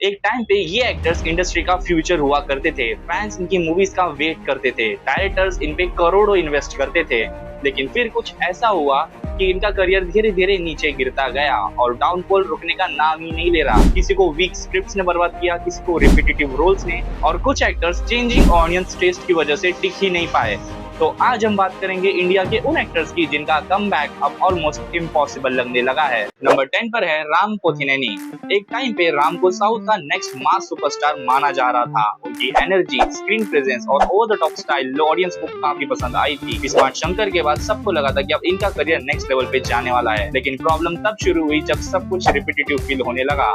एक टाइम पे ये एक्टर्स इंडस्ट्री का फ्यूचर हुआ करते थे। फैंस इनकी मूवीज का वेट करते थे, डायरेक्टर्स इन पे करोड़ों इन्वेस्ट करते थे। लेकिन फिर कुछ ऐसा हुआ कि इनका करियर धीरे धीरे नीचे गिरता गया और डाउनफॉल रुकने का नाम ही नहीं ले रहा। किसी को वीक स्क्रिप्ट्स ने बर्बाद किया, किसी को रिपीटेटिव रोल्स ने, और कुछ एक्टर्स चेंजिंग ऑडियंस टेस्ट की वजह से टिक ही नहीं पाए। तो आज हम बात करेंगे इंडिया के उन एक्टर्स की जिनका कमबैक अब ऑलमोस्ट इम्पॉसिबल लगने लगा है। नंबर 10 पर है राम पोथिनेनी। एक टाइम पे राम को साउथ का नेक्स्ट मास सुपरस्टार माना जा रहा था। उनकी एनर्जी, स्क्रीन प्रेजेंस और over the top style audience को काफी पसंद आई थी। स्मार्ट शंकर के बाद सबको लगा था कि अब इनका करियर नेक्स्ट लेवल पे जाने वाला है। लेकिन प्रॉब्लम तब शुरू हुई जब सब कुछ रिपीटेटिव फील होने लगा।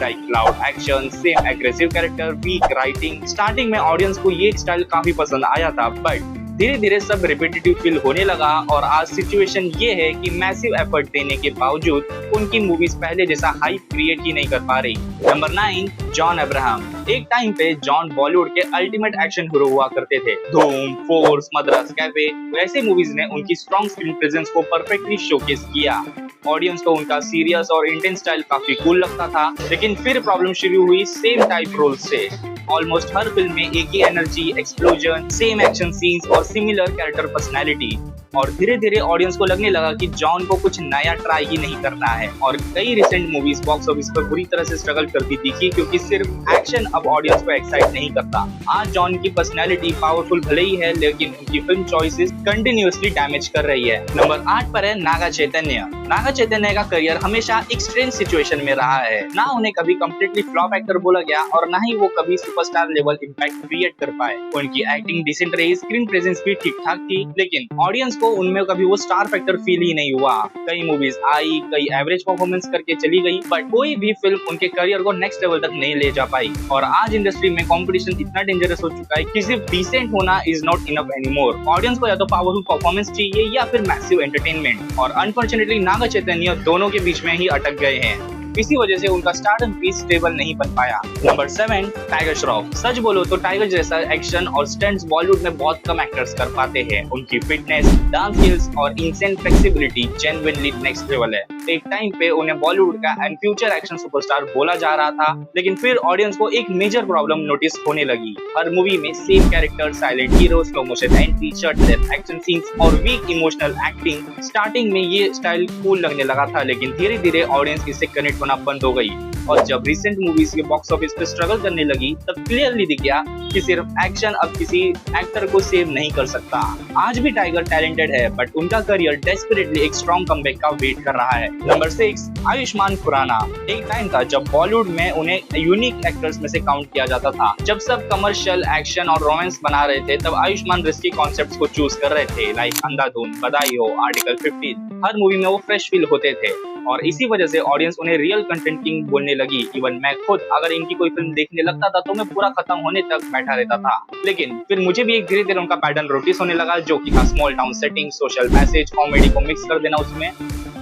Like loud action, same aggressive character, weak writing. Starting में ऑडियंस को ये स्टाइल काफी पसंद आया था, बट धीरे धीरे सब रिपीटेटिव फील होने लगा और आज सिचुएशन ये है कि मैसिव एफर्ट देने के बावजूद उनकी मूवीज पहले जैसा हाइप क्रिएट ही नहीं कर पा रही। Number 9, John Abraham. एक टाइम पे जॉन बॉलीवुड के अल्टीमेट एक्शन हीरो हुआ करते थे। धूम, फोर्स, मद्रास कैफे, ऐसे मूवीज ने उनकी स्ट्रॉन्ग स्क्रीन प्रेजेंस को परफेक्टली शोकेस किया। ऑडियंस को उनका सीरियस और इंटेंस स्टाइल काफी कूल लगता था। लेकिन फिर प्रॉब्लम शुरू हुई सेम टाइप रोल से। ऑलमोस्ट हर फिल्म में एक ही energy, explosion, same action scenes और सिमिलर कैरेक्टर पर्सनैलिटी। और धीरे धीरे ऑडियंस को लगने लगा कि जॉन को कुछ नया ट्राई ही नहीं करना है। और कई रिसेंट मूवीज बॉक्स ऑफिस पर बुरी तरह से स्ट्रगल करती दिखी क्योंकि सिर्फ एक्शन अब ऑडियंस को एक्साइट नहीं करता। आज जॉन की पर्सनैलिटी पावरफुल भले ही है, लेकिन उनकी फिल्म चॉइसेस कंटिन्यूअसली डैमेज कर रही है। नंबर 8 पर है नागा चैतन्य। नागा चैतन्य का करियर हमेशा एक स्ट्रेंज सिचुएशन में रहा है। ना उन्हें कभी कंप्लीटली फ्लॉप एक्टर बोला गया और ना ही वो कभी सुपरस्टार लेवल इम्पैक्ट क्रिएट कर पाए। उनकी एक्टिंग डिसेंट रही, स्क्रीन प्रेजेंस भी ठीक ठाक थी, लेकिन ऑडियंस को उनमें कभी वो स्टार फैक्टर फील ही नहीं हुआ। कई मूवीज आई, कई एवरेज परफॉर्मेंस करके चली गई, बट कोई भी फिल्म उनके करियर को नेक्स्ट लेवल तक नहीं ले जा पाई। और आज इंडस्ट्री में कंपटीशन इतना डेंजरस हो चुका है कि सिर्फ डिसेंट होना is not enough anymore. Audience को या तो पावरफुल परफॉर्मेंस चाहिए या फिर मैसिव एंटरटेनमेंट, और अनफॉर्चुनेटली नागा चैतन्य दोनों के बीच में ही अटक गए हैं। इसी वजह से उनका स्टारडम भी स्टेबल नहीं बन पाया। Number 7, tiger Shroff. सच बोलो तो टाइगर जैसा एक्शन और स्टंट्स बॉलीवुड में बहुत कम एक्टर्स कर पाते हैं। उनकी फिटनेस, डांस स्किल्स और इंसेंट फ्लेक्सिबिलिटी जेन्युइनली नेक्स्ट लेवल है। एक टाइम पे उन्हें बॉलीवुड का एंड फ्यूचर एक्शन सुपरस्टार बोला जा रहा था, लेकिन फिर ऑडियंस को एक मेजर प्रॉब्लम नोटिस होने लगी। हर मूवी में same character, silent hero, slow motion entry, short depth action scenes और वीक इमोशनल एक्टिंग। स्टार्टिंग में ये स्टाइल कूल लगने लगा था, लेकिन धीरे धीरे ऑडियंस इससे कनेक्ट होना बंद हो गई। और जब रिसेंट मूवीज के बॉक्स ऑफिस पे स्ट्रगल करने लगी, तब क्लियरली दिख गया कि सिर्फ एक्शन अब किसी एक्टर को सेव नहीं कर सकता। आज भी टाइगर टैलेंटेड है, बट उनका करियर डेस्परेटली एक स्ट्रॉन्ग कमबैक का वेट कर रहा है। नंबर 6, आयुष्मान खुराना। एक टाइम था जब बॉलीवुड में उन्हें यूनिक एक्टर्स में से काउंट किया जाता था। जब सब कमर्शियल, एक्शन और रोमांस बना रहे थे, तब आयुष्मान रिस्की कॉन्सेप्ट्स को चूज कर रहे थे, लाइक अंधाधुन, बधाई हो, आर्टिकल 15। हर मूवी में वो फ्रेश फील होते थे और इसी वजह से ऑडियंस उन्हें रियल कंटेंट किंग बोलने लगी। इवन मैं खुद अगर इनकी कोई फिल्म देखने लगता था तो मैं पूरा खत्म होने तक बैठा रहता था। लेकिन फिर मुझे भी एक धीरे धीरे उनका पैटर्न नोटिस होने लगा, जो कि था small town setting, social message, comedy को मिक्स कर देना उसमें,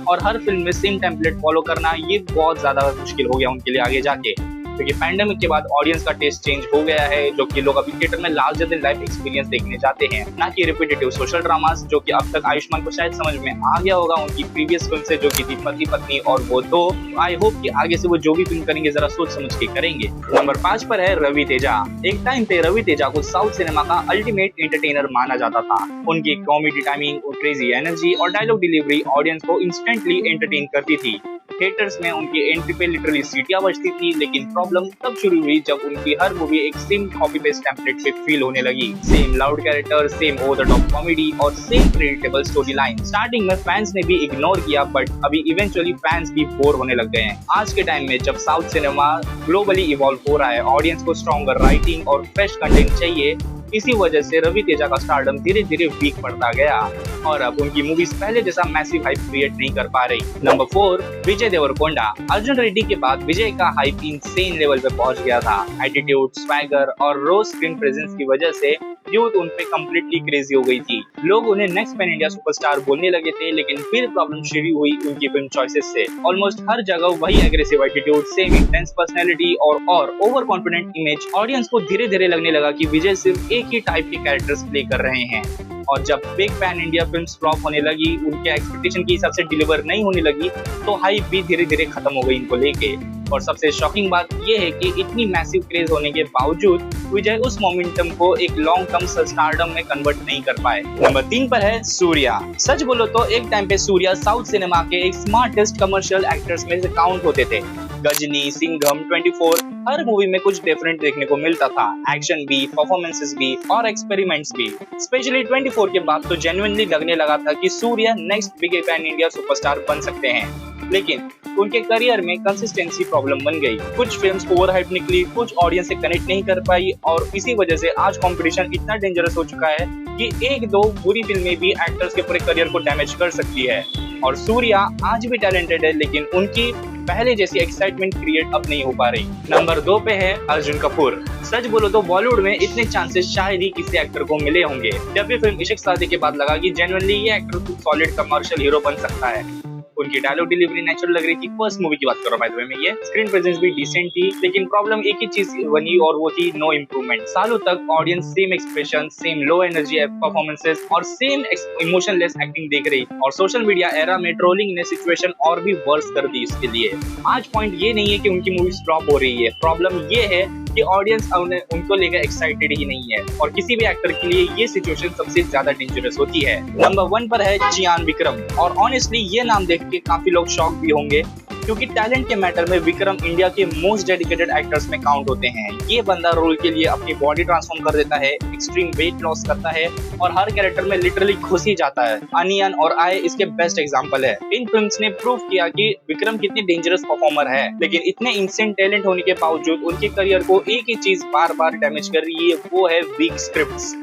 और हर फिल्म में सेम टेम्पलेट फॉलो करना। ये बहुत ज्यादा मुश्किल हो गया उनके लिए आगे जाके, क्योंकि पैंडेमिक के बाद ऑडियंस का टेस्ट चेंज हो गया है, जो कि लोग अभी थिएटर में लार्जर देन लाइफ एक्सपीरियंस देखने जाते हैं, ना कि रिपीटेटिव सोशल ड्रामास, जो कि अब तक आयुष्मान को शायद समझ में आ गया होगा उनकी प्रीवियस फिल्म से, जो कि थी पति पत्नी और वो दो। आई होप कि आगे से वो जो भी फिल्म करेंगे जरा सोच समझ के करेंगे। नंबर 5 पर है रवि तेजा। एक टाइम पे रवि तेजा को साउथ सिनेमा का अल्टीमेट एंटरटेनर माना जाता था। उनकी कॉमेडी टाइमिंग, क्रेजी एनर्जी और डायलॉग डिलीवरी ऑडियंस को इंस्टेंटली एंटरटेन करती थी। थिएटर्स में उनकी एंट्री पे लिटरली सीटियां बजती थी, लेकिन प्रॉब्लम तब शुरू हुई जब उनकी हर मूवी एक सेम कॉपी पेस्ट टेम्पलेट पे फील होने लगी। Same loud character, same over the top comedy और same predictable story line. Starting में फैंस ने भी इग्नोर किया, बट अभी इवेंचुअली फैंस भी बोर होने लग गए हैं। आज के टाइम में जब साउथ सिनेमा ग्लोबली इवॉल्व हो रहा है, ऑडियंस को स्ट्रॉन्गर राइटिंग और फ्रेश कंटेंट चाहिए। इसी वजह से रवि तेजा का स्टारडम धीरे धीरे वीक पड़ता गया और अब उनकी मूवीज पहले जैसा मैसिव हाइप क्रिएट नहीं कर पा रही। नंबर 4, विजय देवरकोंडा। अर्जुन रेड्डी के बाद विजय का हाइप इंसेन लेवल पे पहुंच गया था। एटीट्यूड, स्वैगर और रो स्क्रीन प्रेजेंस की वजह से यूथ उन पे कंप्लीटली क्रेजी हो गई थी। लोग उन्हें नेक्स्ट पैन इंडिया सुपरस्टार बोलने लगे थे, लेकिन फिर प्रॉब्लम शुरू हुई उनकी फिल्म चॉइसेस से। ऑलमोस्ट हर जगह वही aggressive attitude, same intense personality और ओवर कॉन्फिडेंट इमेज। ऑडियंस को धीरे धीरे लगने लगा कि विजय सिर्फ एक ही टाइप के कैरेक्टर्स प्ले कर रहे हैं। और जब big pan India films flop होने लगी, उनके एक्सपेक्टेशन के हिसाब से डिलीवर नहीं होने लगी, तो हाइप भी धीरे धीरे खत्म हो गई इनको लेके। और सबसे शॉकिंग बात ये है कि इतनी मैसिव क्रेज होने के बावजूद विजय उस मोमेंटम को एक लॉन्ग टर्म स्टारडम में कन्वर्ट नहीं कर पाए। नंबर 3 पर है सूर्या। सच बोलो तो एक टाइम पे सूर्या साउथ सिनेमा के एक स्मार्टेस्ट कमर्शियल एक्टर्स में से काउंट होते थे। गजनी, सिंघम, 24 हर मूवी में कुछ डिफरेंट देखने को मिलता था। एक्शन भी, परफॉर्मेंसेस भी और एक्सपेरिमेंट्स भी। स्पेशली 24 के बाद तो जेन्युइनली लगने लगा था कि Surya next big pan India superstar बन सकते हैं। लेकिन उनके करियर में कंसिस्टेंसी प्रॉब्लम बन गई। कुछ फिल्म्स ओवरहाइप निकली, कुछ ऑडियंस से कनेक्ट नहीं कर पाई और इसी वजह से आज कंपटीशन इतना डेंजरस हो चुका है कि एक दो बुरी फिल्में भी एक्टर्स के पूरे करियर को डैमेज कर सकती है। और सूर्या आज भी टैलेंटेड है, लेकिन उनकी पहले जैसी एक्साइटमेंट क्रिएट अब नहीं हो पा रही। नंबर 2 पे है अर्जुन कपूर। सच बोलो तो बॉलीवुड में इतने चांसेस शायद ही किसी एक्टर को मिले होंगे। जब भी फिल्म इश्क शादी के बाद लगा कि जेन्युइनली ये एक्टर खूब सॉलिड कमर्शियल हीरो बन सकता है। उनकी डायलॉग डिलीवरी नेचुरल लग रही थी। फर्स्ट मूवी की बात कर रहा हूं बाय द वे में। ये स्क्रीन प्रेजेंस भी डिसेंट थी, लेकिन प्रॉब्लम एक ही चीज बनी और वो थी नो इम्प्रूवमेंट। सालों तक audience same expression, same low energy performances और सेम इमोशनलेस एक्टिंग देख रही। और सोशल मीडिया एरा में ट्रोलिंग ने सिचुएशन और भी वर्स कर दी इसके लिए। आज पॉइंट ये नहीं है कि उनकी मूवी फ्लॉप हो रही है, प्रॉब्लम ये है कि ऑडियंस उनको लेकर एक्साइटेड ही नहीं है। और किसी भी एक्टर के लिए ये सिचुएशन सबसे ज्यादा डेंजरस होती है। नंबर 1 पर है चियान विक्रम। और ऑनेस्टली ये नाम देख के काफी लोग शॉक भी होंगे, क्योंकि टैलेंट के मैटर में विक्रम इंडिया के मोस्ट डेडिकेटेड एक्टर्स में काउंट होते हैं। ये बंदा रोल के लिए अपनी बॉडी ट्रांसफॉर्म कर देता है, एक्सट्रीम वेट लॉस करता है और हर कैरेक्टर में लिटरली घुस ही जाता है। अनियन और आय इसके बेस्ट एग्जांपल है। इन फिल्म्स ने प्रूव किया कि विक्रम कितनी डेंजरस परफॉर्मर है, लेकिन इतने इंसेंट टैलेंट होने के बावजूद उनके करियर को एक ही चीज बार बार डैमेज कर रही है, वो है वीक स्क्रिप्ट्स।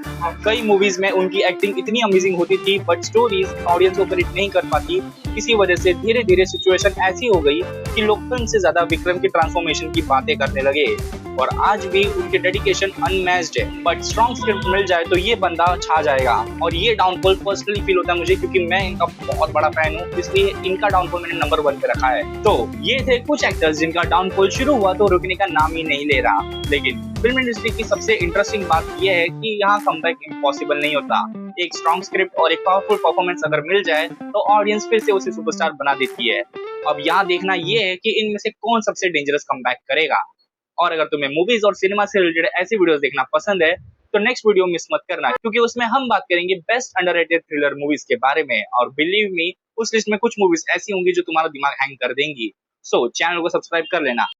कई मूवीज में उनकी एक्टिंग इतनी अमेजिंग होती थी, बट स्टोरीज ऑडियंस को कनेक्ट नहीं कर पाती। इसी वजह से धीरे धीरे सिचुएशन ऐसी हो गई कि लोग फिल्म से ज्यादा विक्रम की ट्रांसफॉर्मेशन की बातें करने लगे। और आज भी उनके डेडिकेशन अनमैच्ड है, बट स्ट्रॉन्ग स्क्रिप्ट मिल जाए तो ये बंदा छा जाएगा। और ये डाउनफॉल पर्सनली फील होता है मुझे, क्योंकि मैं इनका बहुत बड़ा फैन हूँ, इसलिए इनका डाउनफॉल मैंने नंबर 1 पे रखा है। तो ये थे कुछ एक्टर्स जिनका डाउनफॉल शुरू हुआ तो रुकने का नाम ही नहीं ले रहा। लेकिन फिल्म इंडस्ट्री की सबसे इंटरेस्टिंग बात यह है कि यहाँ कमबैक इम्पॉसिबल नहीं होता। एक स्ट्रॉन्ग स्क्रिप्ट और एक पावरफुल परफॉर्मेंस अगर मिल जाए तो ऑडियंस फिर से उसे सुपरस्टार बना देती है। अब यहाँ देखना ये है कि इनमें से कौन सबसे डेंजरस कमबैक करेगा। और अगर तुम्हें मूवीज और सिनेमा से रिलेटेड ऐसी वीडियोस देखना पसंद है तो नेक्स्ट वीडियो मिस मत करना, क्योंकि उसमें हम बात करेंगे बेस्ट अंडररेटेड थ्रिलर मूवीज के बारे में। और बिलीव मी, उस लिस्ट में कुछ मूवीज ऐसी होंगी जो तुम्हारा दिमाग हैंग कर देंगी। सो चैनल को सब्सक्राइब कर लेना।